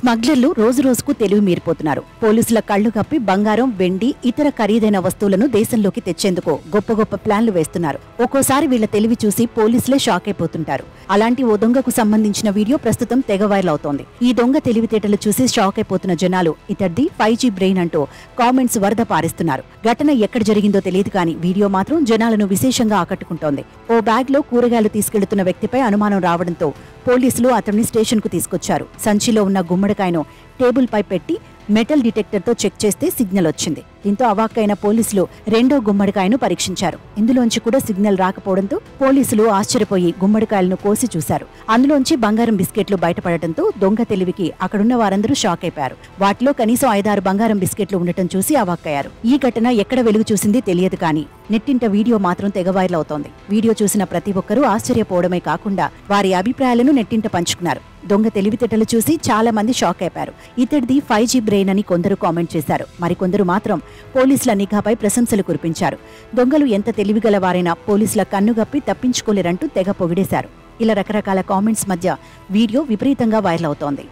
స్మగ్లర్లు రోజు రోజుకు తెలివి మీరిపోతున్నారు. పోలీసుల కళ్లు కప్పి బంగారం, వెండి, ఇతర ఖరీదైన వస్తువులను దేశంలోకి తెచ్చేందుకు గొప్ప గొప్ప ప్లాన్లు వేస్తున్నారు. ఒక్కోసారి వీళ్ల తెలివి చూసి పోలీసులే షాక్ అయిపోతుంటారు. అలాంటి ఓ దొంగకు సంబంధించిన వీడియో ప్రస్తుతం తెగ వైరల్ అవుతోంది. ఈ దొంగ తెలివితేటలు చూసి షాక్ అయిపోతున్న జనాలు ఇతడిది 5G బ్రెయిన్ అంటూ కామెంట్స్ వరద పారిస్తున్నారు. ఘటన ఎక్కడ జరిగిందో తెలియదు కానీ వీడియో మాత్రం జనాలను విశేషంగా ఆకట్టుకుంటోంది. ఓ బ్యాగ్ లో కూరగాయలు తీసుకెళ్తున్న వ్యక్తిపై అనుమానం రావడంతో పోలీసులు అతడిని స్టేషన్ కు తీసుకొచ్చారు. సంచిలో ఉన్న గుమ్మడికాయను టేబుల్ పై పెట్టి మెటల్ డిటెక్టర్ తో చెక్ చేస్తే సిగ్నల్ వచ్చింది. దీంతో అవాక్కైన పోలీసులు రెండో గుమ్మడికాయను పరీక్షించారు. ఇందులోంచి కూడా సిగ్నల్ రాకపోవడంతో పోలీసులు ఆశ్చర్యపోయి గుమ్మడికాయలను కోసి చూశారు. అందులోంచి బంగారం బిస్కెట్లు బయటపడటంతో దొంగ తెలివికి అక్కడున్న వారందరూ షాక్ అయిపోయారు. వాటిలో కనీసం 5-6 బంగారం బిస్కెట్లు ఉండటం చూసి అవాక్కయ్యారు. ఈ ఘటన ఎక్కడ వెలుగు చూసింది తెలియదు కానీ నెట్టింట వీడియో మాత్రం తెగ వైరల్ అవుతోంది. వీడియో చూసిన ప్రతి ఒక్కరూ ఆశ్చర్యపోవడమే కాకుండా వారి అభిప్రాయాలను నెట్టింట పంచుకున్నారు. దొంగ తెలివితేటలు చూసి చాలా మంది షాక్ అయిపోయారు. ఇతడిది 5G బ్రెయిన్ అని కొందరు కామెంట్ చేశారు. మరికొందరు మాత్రం పోలీసుల నిఘాపై ప్రశంసలు కురిపించారు. దొంగలు ఎంత తెలివిగల వారైనా పోలీసుల కన్నుగప్పి తప్పించుకోలేరంటూ తెగ పొగిడేశారు. ఇలా రకరకాల కామెంట్స్ మధ్య వీడియో విపరీతంగా వైరల్ అవుతోంది.